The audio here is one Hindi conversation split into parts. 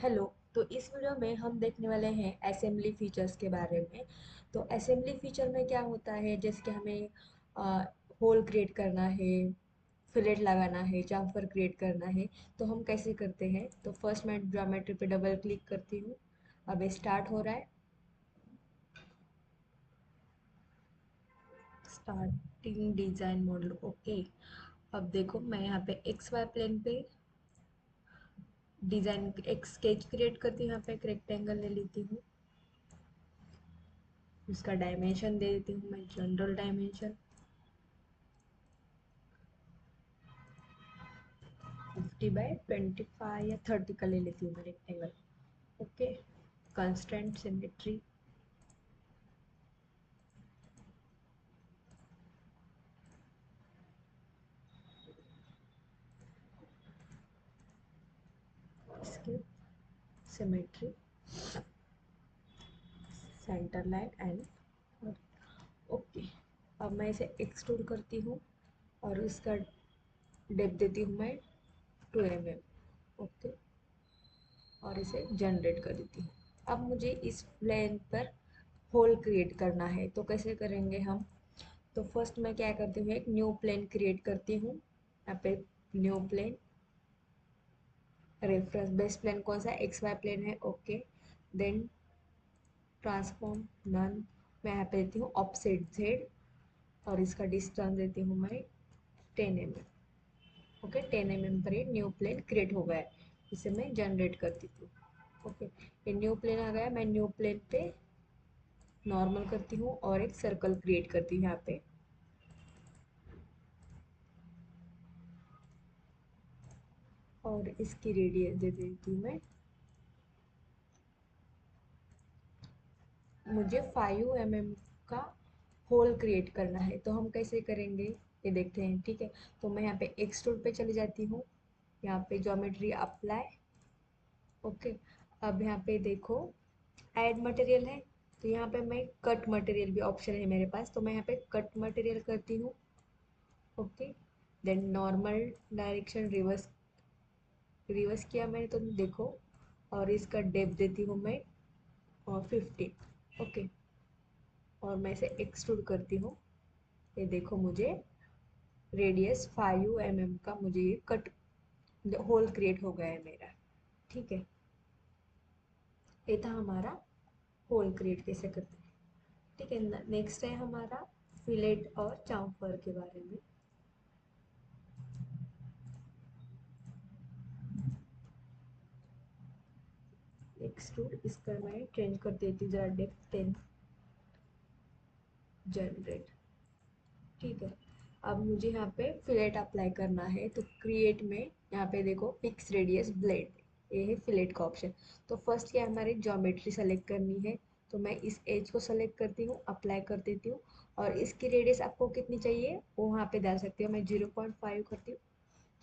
हेलो। तो इस वीडियो में हम देखने वाले हैं असेंबली फीचर्स के बारे में। तो असेंबली फीचर में क्या होता है, जैसे कि हमें होल क्रिएट करना है, फिलेट लगाना है, चाम्फर क्रिएट करना है। तो हम कैसे करते हैं? तो फर्स्ट मैं ज्योमेट्री पे डबल क्लिक करती हूँ। अब ये स्टार्ट हो रहा है। Starting design model, okay. अब देखो मैं यहाँ पे एक्स वाई प्लेन पे डिजाइन एक स्केच क्रिएट करती हूँ। यहाँ पे एक रेक्टेंगल ले लेती हूँ, उसका डायमेंशन दे देती हूँ मैं जनरल डायमेंशन 50/25 या 30 का ले लेती हूँ मैं रेक्टेंगल। ओके। कंस्टेंट सिमेट्री, इसके symmetry, centre line and okay. अब मैं इसे एक्सट्रूड करती हूँ और इसका डेप्थ देती हूँ मैं 2 mm। ओके। और इसे जनरेट कर देती हूँ। अब मुझे इस प्लेन पर होल क्रिएट करना है, तो कैसे करेंगे हम? तो फर्स्ट मैं क्या करती हूँ, एक न्यू प्लेन क्रिएट करती हूँ। यहाँ पे new plane, reference base plane कौन सा? एक्स वाई प्लेन है। ओके। देन ट्रांसफॉर्म नन, मैं यहाँ पे देती हूँ ऑफसेट जेड और इसका डिस्टेंस देती हूँ मैं 10 mm। ओके, 10 mm पर ये न्यू प्लेन क्रिएट हो गया है। इसे मैं जनरेट कर देती हूँ। ओके, ये न्यू प्लेन आ गया। मैं न्यू प्लेन पे नॉर्मल करती हूँ और एक सर्कल क्रिएट करती हूँ यहाँ पे। और इसकी रेडियस दे देती हूँ मैं, मुझे 5 mm का होल क्रिएट करना है। तो हम कैसे करेंगे ये देखते हैं, ठीक है। तो मैं यहाँ पे एक्सट्रूड पे चली जाती हूँ, यहाँ पे ज्योमेट्री अप्लाई। ओके। अब यहाँ पे देखो ऐड मटेरियल है, तो यहाँ पे मैं कट मटेरियल भी ऑप्शन है मेरे पास, तो मैं यहाँ पे कट मटेरियल करती हूँ। Okay. Then normal direction reverse, reverse किया मैंने तो देखो। और इसका डेप्थ देती हूँ मैं 15। ओके। और मैं इसे एक्सट्रूड करती हूँ। ये देखो मुझे रेडियस 5 mm का मुझे ये कट होल क्रिएट हो गया है मेरा। ठीक है, ये था हमारा होल क्रिएट कैसे करते हैं। ठीक है, नेक्स्ट है हमारा फिलेट और चाम्फर के बारे में। एक्सट्रूड, इसका मैं चेंज कर देती हूँ जरा डेप्थ 10, जनरेट। ठीक है। अब मुझे यहाँ पे फिलेट अप्लाई करना है, तो क्रिएट में यहाँ पे देखो फिक्स रेडियस ब्लेड, ये है फिलेट का ऑप्शन। तो फर्स्ट क्या हमारी ज्योमेट्री सेलेक्ट करनी है, तो मैं इस एज को सेलेक्ट करती हूँ, अप्लाई कर देती हूँ। और इसकी रेडियस आपको कितनी चाहिए वो वहाँ पे डाल सकती हूँ, मैं 0.5 करती हूँ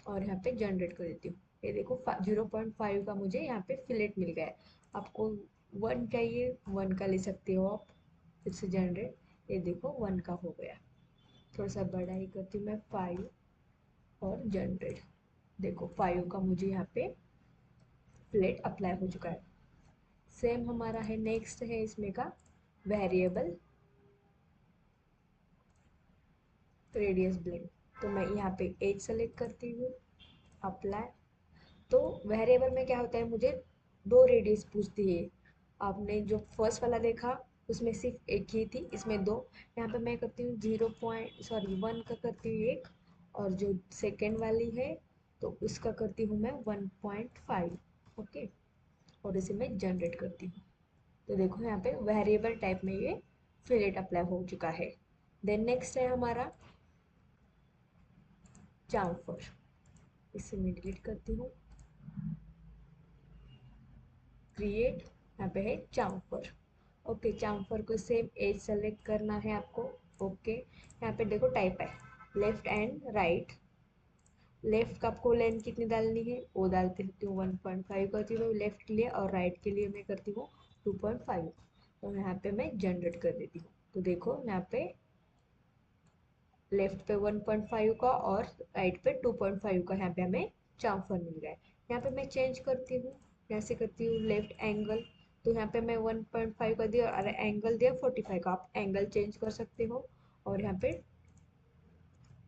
और यहाँ पे जनरेट कर देती हूँ। ये देखो 0.5 का मुझे यहाँ पे फिलेट मिल गया है। आपको 1 चाहिए, 1 का ले सकते हो आप, फिर से जनरेट। ये देखो 1 का हो गया। थोड़ा सा बड़ा ही करती हूँ मैं 5 और जनरेट। देखो 5 का मुझे यहाँ पे फ्लेट अप्लाई हो चुका है। सेम हमारा है, नेक्स्ट है इसमें का वेरिएबल रेडियस ब्लेंड। तो मैं यहाँ पे एज सेलेक्ट करती हूँ, अप्लाई। तो वेरिएबल में क्या होता है, मुझे दो रेडियस पूछती है। आपने जो फर्स्ट वाला देखा उसमें सिर्फ एक ही थी, इसमें दो। यहाँ पे मैं करती हूँ 1 का करती हूँ एक, और जो सेकेंड वाली है तो उसका करती हूँ मैं 1.5। ओके। और इसे मैं जनरेट करती हूँ। तो देखो यहाँ पे वेरिएबल टाइप में ये फिलेट अप्लाई हो चुका है। देन नेक्स्ट है हमारा चाम्फर, इसे मैं डिलीट करती हूँ। क्रिएट, यहाँ पे है चाम्फर। ओके, चाम्फर को सेम एज सेलेक्ट करना है आपको। ओके। यहाँ पे देखो टाइप है लेफ्ट एंड राइट। लेफ्ट का आपको लेंथ कितनी डालनी है वो डालती हूँ 1.5 करती हूँ लेफ्ट के लिए, और राइट के लिए मैं करती हूँ 2.5। तो यहाँ पे मैं जनरेट कर देती हूँ। तो देखो यहाँ पे लेफ्ट पे 1.5 का और राइट पे 2.5 का यहाँ पे हमें चाम्फर मिल गया है। यहाँ पे मैं चेंज करती हूँ, यहाँ से करती हूँ लेफ्ट एंगल, तो यहाँ पे मैं 1.5 कर दिया और एंगल दिया 45 का। आप एंगल चेंज कर सकते हो और यहाँ पे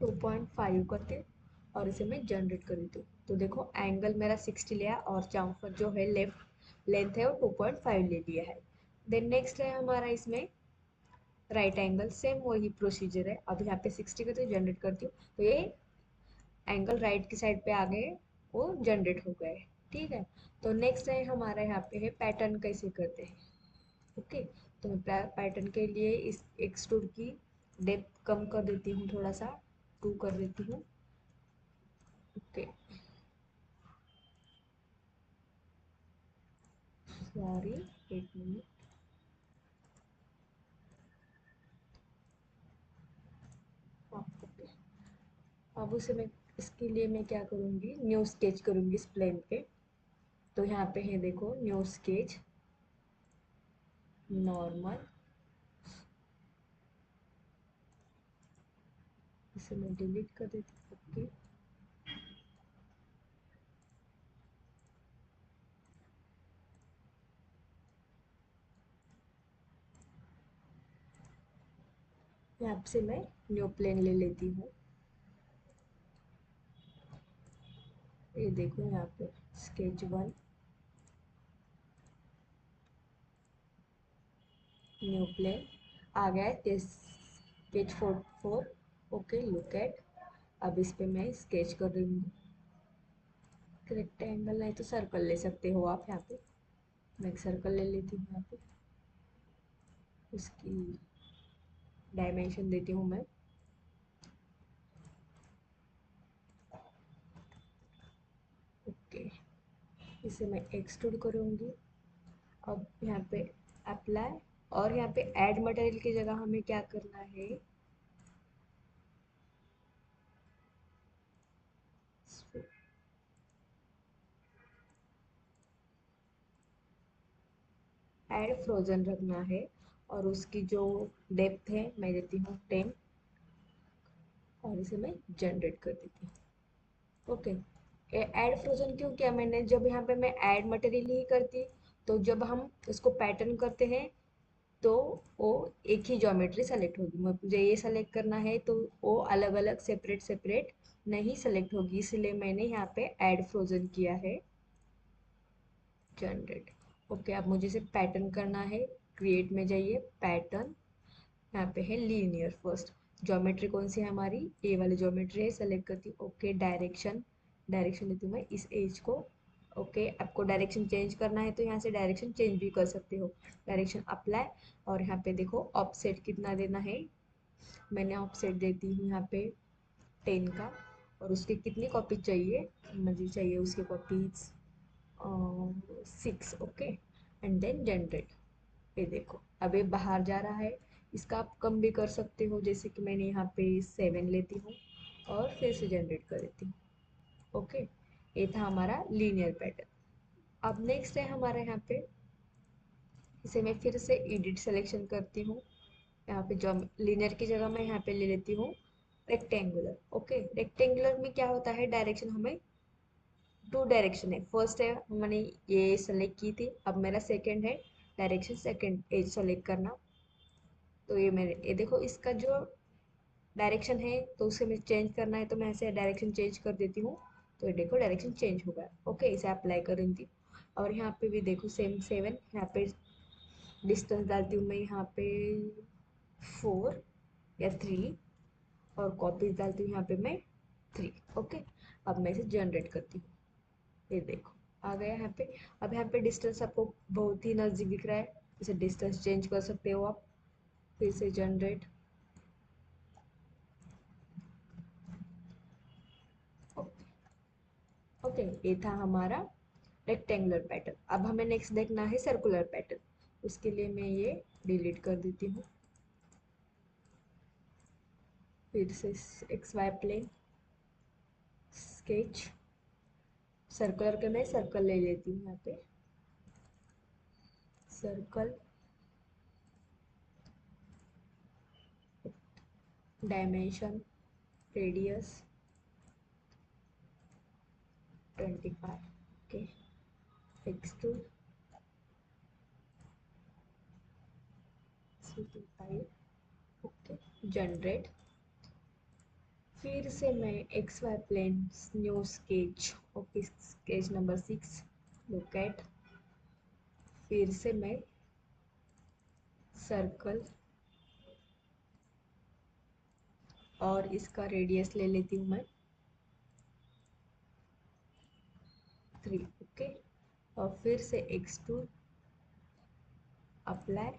2.5 करते और इसे मैं जनरेट कर देती हूँ। तो देखो एंगल मेरा 60 लिया और चाम्फर जो है लेफ्ट लेंथ है वो 2.5 ले लिया है। देन नेक्स्ट है हमारा इसमें राइट एंगल, सेम वही प्रोसीजर है। अब यहाँ पे 60 करते जनरेट करती हूँ, तो ये एंगल राइट की साइड पे आ गए, वो जनरेट हो गए। ठीक है, तो नेक्स्ट है हमारा यहाँ पे है पैटर्न कैसे करते हैं। ओके, तो मैं पैटर्न के लिए इस एक्सट्रूड की डेप्थ कम कर देती हूँ, थोड़ा सा 2 कर देती हूँ। Okay, sorry, 1 minute. ओके, अब उसे मैं इसके लिए मैं क्या करूँगी, न्यू स्केच करूँगी इस प्लेन पे। तो यहाँ पे है देखो न्यू स्केच, नॉर्मल, इसे मैं डिलीट कर देती हूँ। ओके, यहाँ से मैं न्यू प्लेन ले लेती हूँ। ये देखो यहाँ पे स्केच 1, न्यू प्लेन आ गया है, स्केच 4। Okay, look at. अब इस पे मैं स्केच कर रही हूँ। रेक्टेंगल नहीं तो सर्कल ले सकते हो आप यहाँ पे। मैं एक सर्कल ले लेती हूँ यहाँ पे, उसकी डायमेंशन देती हूँ मैं। ओके, इसे मैं एक्सट्रूड करूँगी। अब यहाँ पे अप्लाई, और यहाँ पे ऐड मटेरियल की जगह हमें क्या करना है, ऐड फ्रोजन रखना है। और उसकी जो डेप्थ है मैं देती हूँ 10 और इसे मैं जनरेट कर देती हूँ। ओके, ऐड फ्रोजन क्यों किया मैंने, जब यहाँ पे मैं ऐड मटेरियल ही करती तो जब हम इसको पैटर्न करते हैं तो वो एक ही ज्योमेट्री सेलेक्ट होगी। मुझे ये सेलेक्ट करना है तो वो अलग अलग सेपरेट सेपरेट नहीं सेलेक्ट होगी, इसलिए मैंने यहाँ पे ऐड फ्रोजन किया है, जनरेट। ओके, अब मुझे सिर्फ पैटर्न करना है। क्रिएट में जाइए, पैटर्न, यहाँ पे है लीनियर। फर्स्ट ज्योमेट्री कौन सी है हमारी, ए वाली ज्योमेट्री है, सेलेक्ट करती हूँ। ओके, डायरेक्शन, डायरेक्शन देती हूँ मैं इस एज को। ओके, आपको डायरेक्शन चेंज करना है तो यहाँ से डायरेक्शन चेंज भी कर सकते हो। डायरेक्शन अप्लाई, और यहाँ पे देखो ऑफसेट कितना देना है, मैंने ऑफसेट देती हूँ यहाँ पे 10 का। और उसकी कितनी कॉपी चाहिए, मुझे चाहिए उसकी copies 6। Okay, and then generate. ये देखो अब ये बाहर जा रहा है, इसका आप कम भी कर सकते हो, जैसे कि मैंने यहाँ पे 7 लेती हूँ और फिर से जनरेट कर देती हूँ। ओके, ये था हमारा लीनियर पैटर्न। अब नेक्स्ट है हमारा यहाँ पे, इसे मैं फिर से एडिट सिलेक्शन करती हूँ। यहाँ पे जो लीनियर की जगह मैं यहाँ पे ले लेती हूँ रेक्टेंगुलर। ओके, रेक्टेंगुलर में क्या होता है, डायरेक्शन हमें 2 डायरेक्शन है। फर्स्ट है मैंने ये सेलेक्ट की थी, अब मेरा सेकंड है डायरेक्शन सेकंड एज सेलेक्ट करना। तो ये मेरे, ये देखो इसका जो डायरेक्शन है तो उसे मुझे चेंज करना है, तो मैं ऐसे डायरेक्शन चेंज कर देती हूँ। तो ये देखो डायरेक्शन चेंज हो गया। ओके, इसे अप्लाई कर रही थी। और यहाँ पे भी देखो सेम 7, यहाँ पे डिस्टेंस डालती हूँ मैं यहाँ पे 4 या 3, और कॉपीज डालती हूँ यहाँ पे मैं 3। ओके, अब मैं इसे जनरेट करती हूँ। ये देखो आ गया यहाँ पे। अब यहाँ पे डिस्टेंस आपको बहुत ही नज़दीक दिख रहा है, इसे डिस्टेंस चेंज कर सकते हो आप। फिर से जनरेट। ओके, ये था हमारा रेक्टेंगुलर पैटर्न। अब हमें नेक्स्ट देखना है सर्कुलर पैटर्न। उसके लिए मैं ये डिलीट कर देती हूँ। फिर से X Y plane, sketch, circular के मैं सर्कल ले लेती हूँ यहाँ पे, circle, dimension, radius 25। Okay, extrude C25, okay, generate. फिर से मैं X Y plane, new sketch, okay, sketch number 6, look at. फिर से मैं सर्कल और इसका रेडियस ले लेती हूँ मैं 3, ओके। और फिर से एक्सट्रूड, अप्लाई,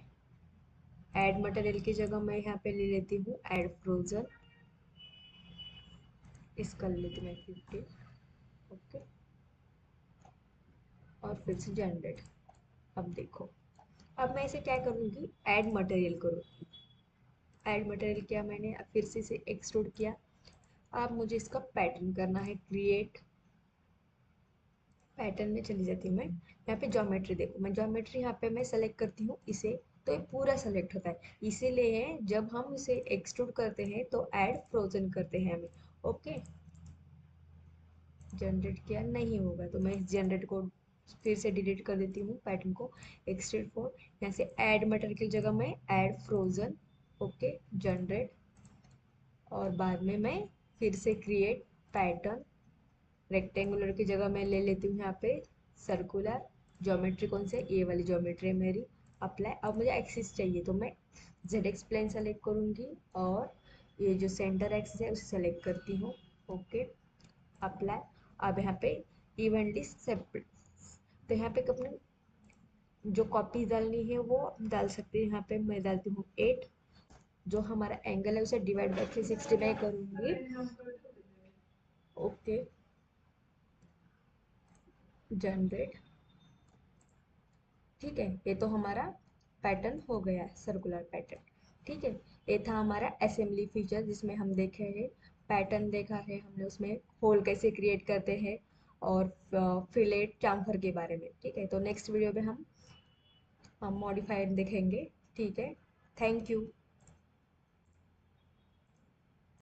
ऐड मटेरियल की जगह मैं यहाँ पे ले लेती हूँ ऐड फ्रोजन, इसका ले लेती हूँ मैं 15, ओके। और फिर से जनरेट। अब देखो, अब मैं इसे क्या करूँगी, ऐड मटेरियल करूँगी। ऐड मटेरियल किया मैंने, अब फिर से इसे एक्सट्रूड किया। अब मुझे इसका पैटर्न करना है क्रिएट। पैटर्न में चली जाती हूँ मैं, यहाँ पे ज्योमेट्री देखो, मैं ज्योमेट्री यहाँ पे मैं सेलेक्ट करती हूँ इसे, तो ये पूरा सेलेक्ट होता है। इसीलिए जब हम इसे एक्सट्रूड करते हैं तो ऐड फ्रोजन करते हैं हमें, ओके। जनरेट किया नहीं होगा तो मैं इस जनरेट को फिर से डिलीट कर देती हूँ, पैटर्न को एक्सट्रूड फॉर, यहाँ से ऐड मटेरियल की जगह मैं ऐड फ्रोजन, ओके, जनरेट। और बाद में मैं फिर से क्रिएट पैटर्न, रेक्टेंगुलर की जगह मैं ले लेती हूँ यहाँ पे सर्कुलर। ज्योमेट्री कौन से, ये वाली ज्योमेट्री है मेरी, अप्लाई। अब मुझे एक्सिस चाहिए तो मैं जेड एक्स प्लेन सेलेक्ट करूँगी और ये जो सेंटर एक्सिस है उसे सेलेक्ट करती हूँ, ओके, अप्लाई। अब यहाँ पे इवनली सेपरेट, तो यहाँ पे अपने जो कॉपी डालनी है वो डाल सकते हैं। यहाँ पे मैं डालती हूँ 8, जो हमारा एंगल है उसे डिवाइड बाई 360 में करूँगी, ओके, जनरेट। ठीक है, ये तो हमारा पैटर्न हो गया, सर्कुलर पैटर्न। ठीक है, ये था हमारा असेंबली फीचर जिसमें हम देखे हैं, पैटर्न देखा है हमने, उसमें होल कैसे क्रिएट करते हैं और फिलेट चाम्फर के बारे में। ठीक है, तो नेक्स्ट वीडियो में हम मॉडिफायर देखेंगे। ठीक है, थैंक यू।